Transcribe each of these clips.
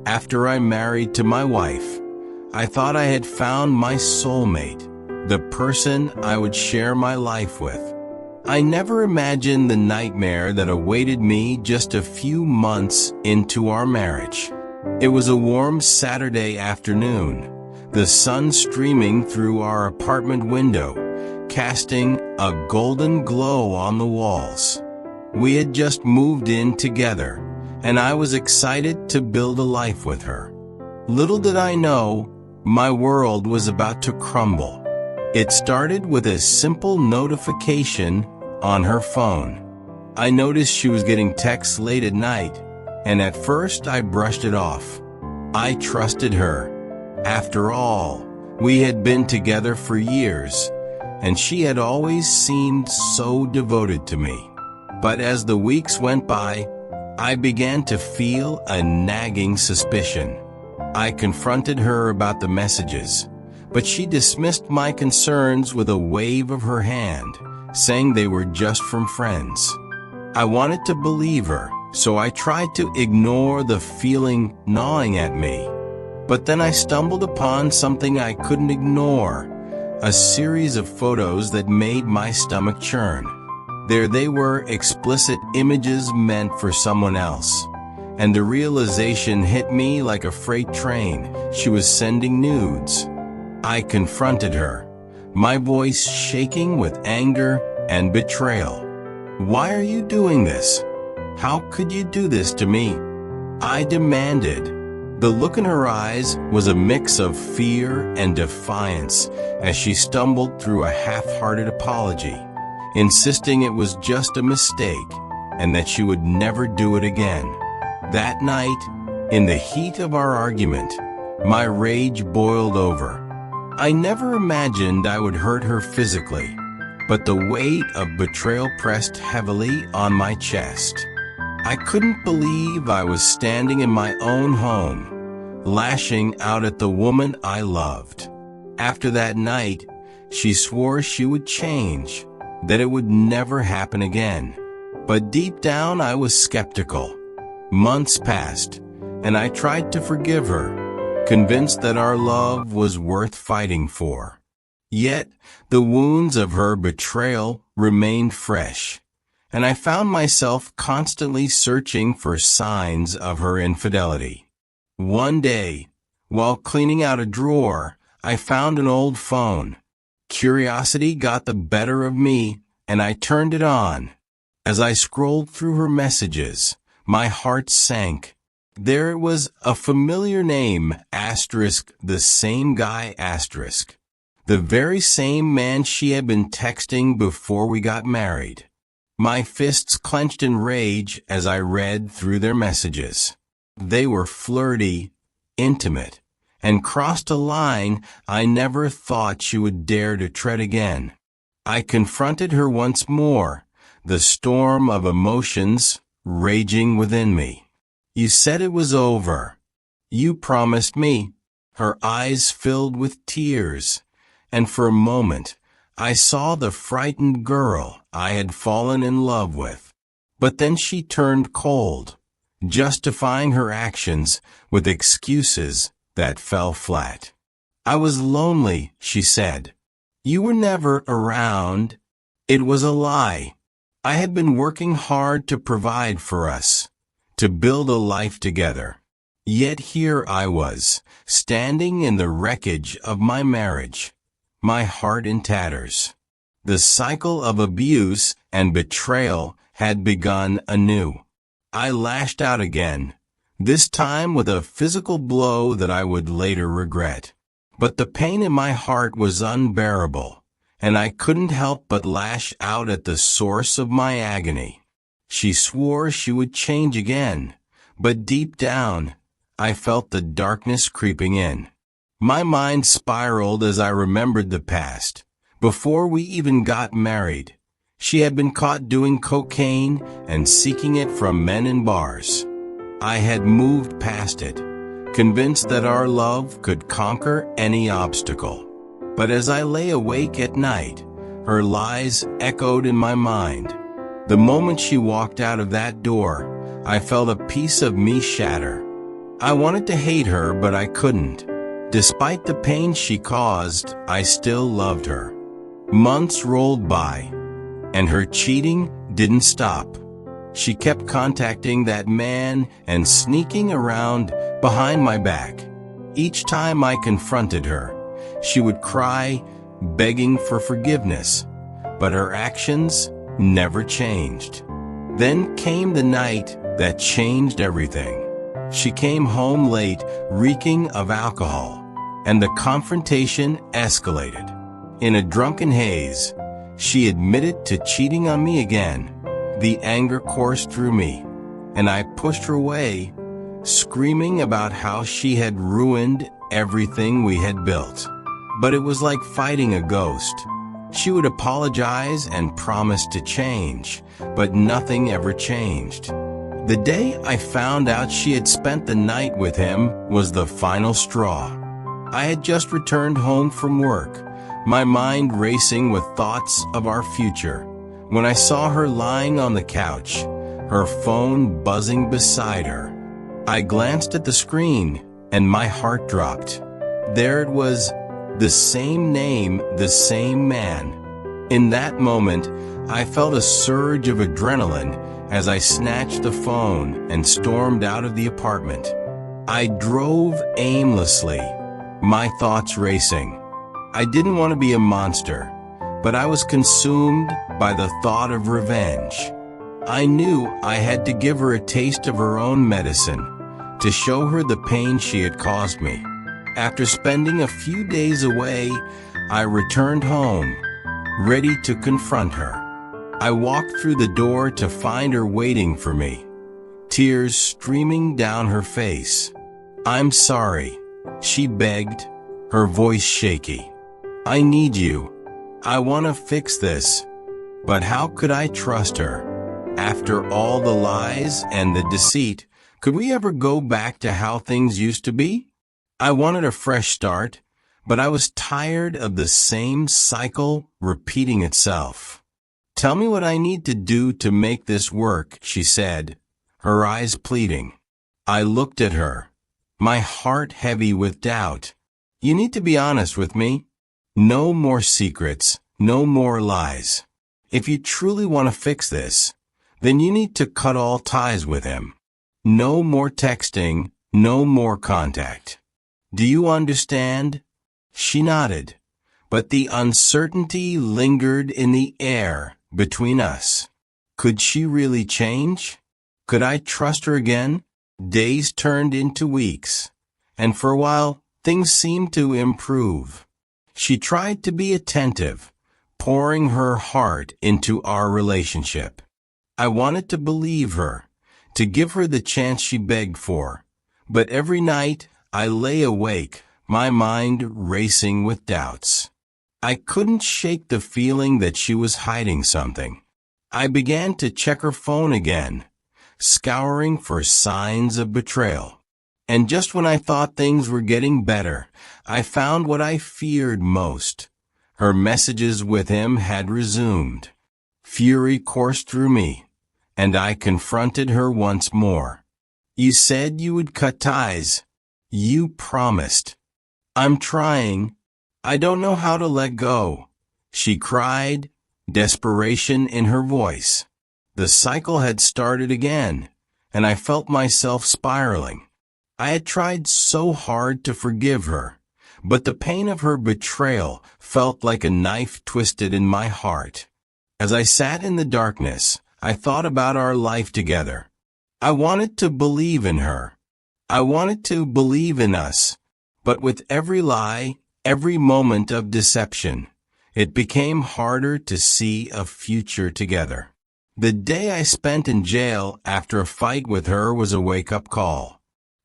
After I married to my wife, I thought I had found my soulmate, the person I would share my life with. I never imagined the nightmare that awaited me just a few months into our marriage. It was a warm Saturday afternoon, the sun streaming through our apartment window, casting a golden glow on the walls. We had just moved in together, and I was excited to build a life with her. Little did I know, my world was about to crumble. It started with a simple notification on her phone. I noticed she was getting texts late at night, and at first I brushed it off. I trusted her. After all, we had been together for years, and she had always seemed so devoted to me. But as the weeks went by, I began to feel a nagging suspicion. I confronted her about the messages, but she dismissed my concerns with a wave of her hand, saying they were just from friends. I wanted to believe her, so I tried to ignore the feeling gnawing at me. But then I stumbled upon something I couldn't ignore, a series of photos that made my stomach churn. There they were, explicit images meant for someone else. And the realization hit me like a freight train. She was sending nudes. I confronted her, my voice shaking with anger and betrayal. "Why are you doing this? How could you do this to me?" I demanded. The look in her eyes was a mix of fear and defiance as she stumbled through a half-hearted apology, insisting it was just a mistake and that she would never do it again. That night, in the heat of our argument, my rage boiled over. I never imagined I would hurt her physically, but the weight of betrayal pressed heavily on my chest. I couldn't believe I was standing in my own home, lashing out at the woman I loved. After that night, she swore she would change, that it would never happen again. But deep down, I was skeptical. Months passed, and I tried to forgive her, convinced that our love was worth fighting for. Yet, the wounds of her betrayal remained fresh, and I found myself constantly searching for signs of her infidelity. One day, while cleaning out a drawer, I found an old phone. Curiosity got the better of me, and I turned it on. As I scrolled through her messages, my heart sank. There it was, a familiar name, asterisk, the same guy, asterisk. The very same man she had been texting before we got married. My fists clenched in rage as I read through their messages. They were flirty, intimate, and crossed a line I never thought she would dare to tread again. I confronted her once more, the storm of emotions raging within me. "You said it was over. You promised me." Her eyes filled with tears, and for a moment I saw the frightened girl I had fallen in love with. But then she turned cold, justifying her actions with excuses that fell flat. "I was lonely," she said. "You were never around." It was a lie. I had been working hard to provide for us, to build a life together. Yet here I was, standing in the wreckage of my marriage, my heart in tatters. The cycle of abuse and betrayal had begun anew. I lashed out again, this time with a physical blow that I would later regret. But the pain in my heart was unbearable, and I couldn't help but lash out at the source of my agony. She swore she would change again, but deep down, I felt the darkness creeping in. My mind spiraled as I remembered the past. Before we even got married, she had been caught doing cocaine and seeking it from men in bars. I had moved past it, convinced that our love could conquer any obstacle. But as I lay awake at night, her lies echoed in my mind. The moment she walked out of that door, I felt a piece of me shatter. I wanted to hate her, but I couldn't. Despite the pain she caused, I still loved her. Months rolled by, and her cheating didn't stop. She kept contacting that man and sneaking around behind my back. Each time I confronted her, she would cry, begging for forgiveness, but her actions never changed. Then came the night that changed everything. She came home late, reeking of alcohol, and the confrontation escalated. In a drunken haze, she admitted to cheating on me again. The anger coursed through me, and I pushed her away, screaming about how she had ruined everything we had built. But it was like fighting a ghost. She would apologize and promise to change, but nothing ever changed. The day I found out she had spent the night with him was the final straw. I had just returned home from work, my mind racing with thoughts of our future, when I saw her lying on the couch, her phone buzzing beside her. I glanced at the screen, and my heart dropped. There it was, the same name, the same man. In that moment, I felt a surge of adrenaline as I snatched the phone and stormed out of the apartment. I drove aimlessly, my thoughts racing. I didn't want to be a monster, but I was consumed by the thought of revenge. I knew I had to give her a taste of her own medicine, to show her the pain she had caused me. After spending a few days away, I returned home, ready to confront her. I walked through the door to find her waiting for me, tears streaming down her face. "I'm sorry," she begged, her voice shaky. "I need you. I want to fix this." But how could I trust her? After all the lies and the deceit, could we ever go back to how things used to be? I wanted a fresh start, but I was tired of the same cycle repeating itself. "Tell me what I need to do to make this work," she said, her eyes pleading. I looked at her, my heart heavy with doubt. "You need to be honest with me. No more secrets, no more lies. If you truly want to fix this, then you need to cut all ties with him. No more texting, no more contact. Do you understand?" She nodded, but the uncertainty lingered in the air between us. Could she really change? Could I trust her again? Days turned into weeks, and for a while, things seemed to improve. She tried to be attentive, pouring her heart into our relationship. I wanted to believe her, to give her the chance she begged for, but every night I lay awake, my mind racing with doubts. I couldn't shake the feeling that she was hiding something. I began to check her phone again, scouring for signs of betrayal. And just when I thought things were getting better, I found what I feared most. Her messages with him had resumed. Fury coursed through me, and I confronted her once more. "You said you would cut ties. You promised." "I'm trying. I don't know how to let go," she cried, desperation in her voice. The cycle had started again, and I felt myself spiraling. I had tried so hard to forgive her, but the pain of her betrayal felt like a knife twisted in my heart. As I sat in the darkness, I thought about our life together. I wanted to believe in her. I wanted to believe in us, but with every lie, every moment of deception, it became harder to see a future together. The day I spent in jail after a fight with her was a wake-up call.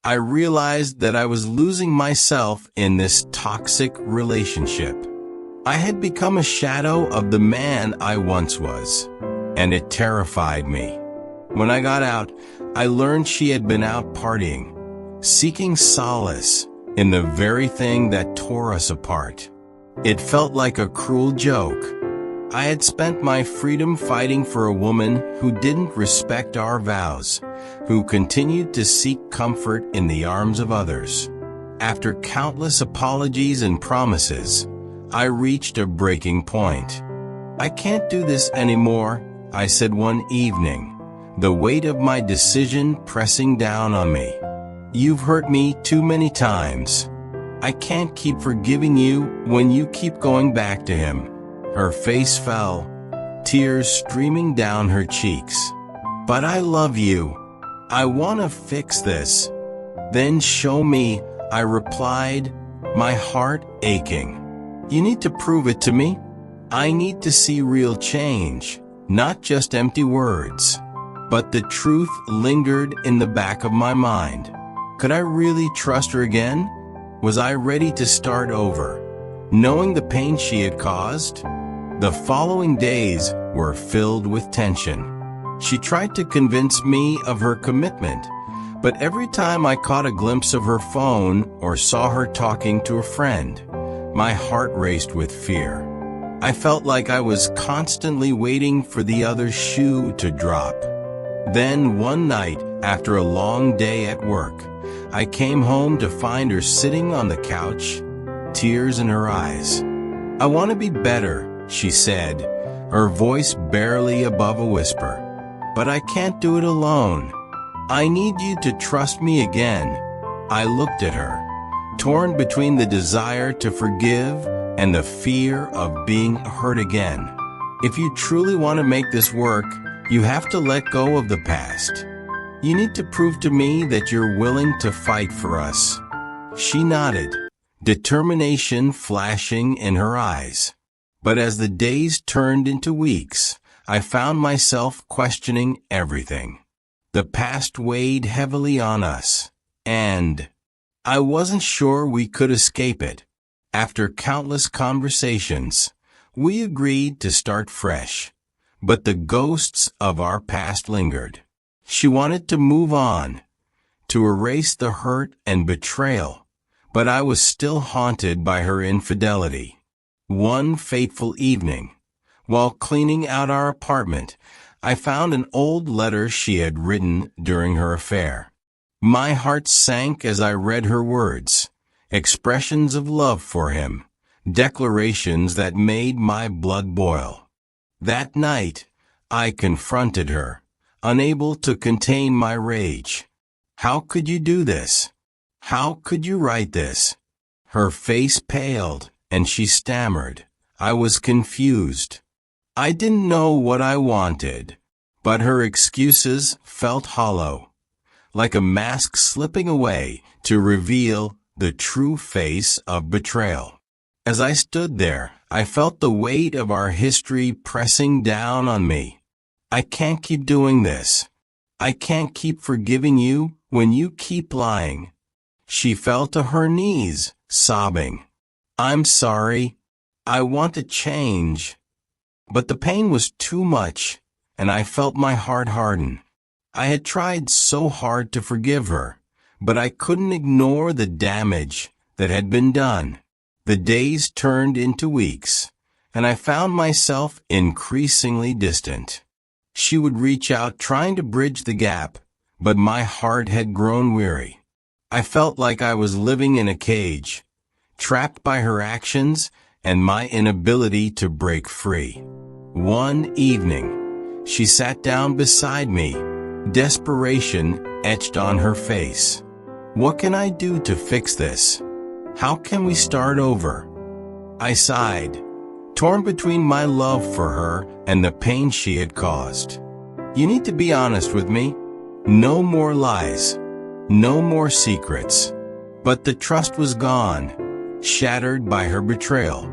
I realized that I was losing myself in this toxic relationship. I had become a shadow of the man I once was, and it terrified me. When I got out, I learned she had been out partying, seeking solace in the very thing that tore us apart. It felt like a cruel joke. I had spent my freedom fighting for a woman who didn't respect our vows, who continued to seek comfort in the arms of others. After countless apologies and promises, I reached a breaking point. "I can't do this anymore," I said one evening, the weight of my decision pressing down on me. "You've hurt me too many times. I can't keep forgiving you when you keep going back to him." Her face fell, tears streaming down her cheeks. "But I love you. I want to fix this." "Then show me," I replied, my heart aching. "You need to prove it to me. I need to see real change, not just empty words." But the truth lingered in the back of my mind. Could I really trust her again? Was I ready to start over, knowing the pain she had caused? The following days were filled with tension. She tried to convince me of her commitment, but every time I caught a glimpse of her phone or saw her talking to a friend, my heart raced with fear. I felt like I was constantly waiting for the other shoe to drop. Then one night, after a long day at work, I came home to find her sitting on the couch, tears in her eyes. "I want to be better," she said, her voice barely above a whisper. "But I can't do it alone. I need you to trust me again." I looked at her, torn between the desire to forgive and the fear of being hurt again. "If you truly want to make this work, you have to let go of the past. You need to prove to me that you're willing to fight for us." She nodded, determination flashing in her eyes. But as the days turned into weeks, I found myself questioning everything. The past weighed heavily on us, and I wasn't sure we could escape it. After countless conversations, we agreed to start fresh, but the ghosts of our past lingered. She wanted to move on, to erase the hurt and betrayal, but I was still haunted by her infidelity. One fateful evening, while cleaning out our apartment, I found an old letter she had written during her affair. My heart sank as I read her words, expressions of love for him, declarations that made my blood boil. That night, I confronted her, unable to contain my rage. "How could you do this? How could you write this?" Her face paled, and she stammered. I was confused. I didn't know what I wanted, but her excuses felt hollow, like a mask slipping away to reveal the true face of betrayal. As I stood there, I felt the weight of our history pressing down on me. "I can't keep doing this. I can't keep forgiving you when you keep lying." She fell to her knees, sobbing. "I'm sorry. I want to change." But the pain was too much, and I felt my heart harden. I had tried so hard to forgive her, but I couldn't ignore the damage that had been done. The days turned into weeks, and I found myself increasingly distant. She would reach out trying to bridge the gap, but my heart had grown weary. I felt like I was living in a cage, trapped by her actions and my inability to break free. One evening, she sat down beside me, desperation etched on her face. "What can I do to fix this? How can we start over?" I sighed, torn between my love for her and the pain she had caused. "You need to be honest with me. No more lies. No more secrets." But the trust was gone, shattered by her betrayal.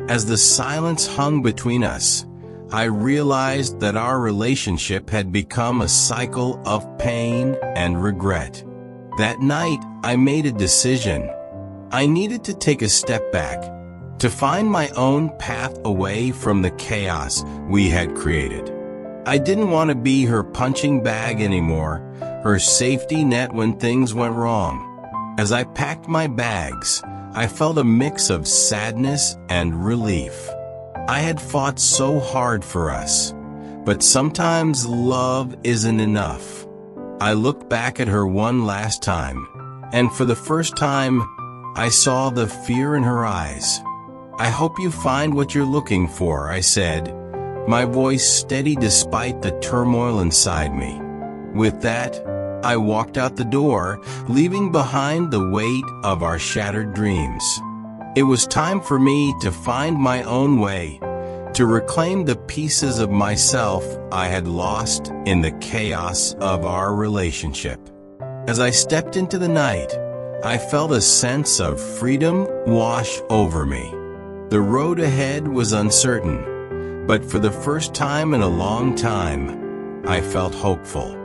As the silence hung between us, I realized that our relationship had become a cycle of pain and regret. That night, I made a decision. I needed to take a step back, to find my own path away from the chaos we had created. I didn't want to be her punching bag anymore, her safety net when things went wrong. As I packed my bags, I felt a mix of sadness and relief. I had fought so hard for us, but sometimes love isn't enough. I looked back at her one last time, and for the first time, I saw the fear in her eyes. "I hope you find what you're looking for," I said, my voice steady despite the turmoil inside me. With that, I walked out the door, leaving behind the weight of our shattered dreams. It was time for me to find my own way, to reclaim the pieces of myself I had lost in the chaos of our relationship. As I stepped into the night, I felt a sense of freedom wash over me. The road ahead was uncertain, but for the first time in a long time, I felt hopeful.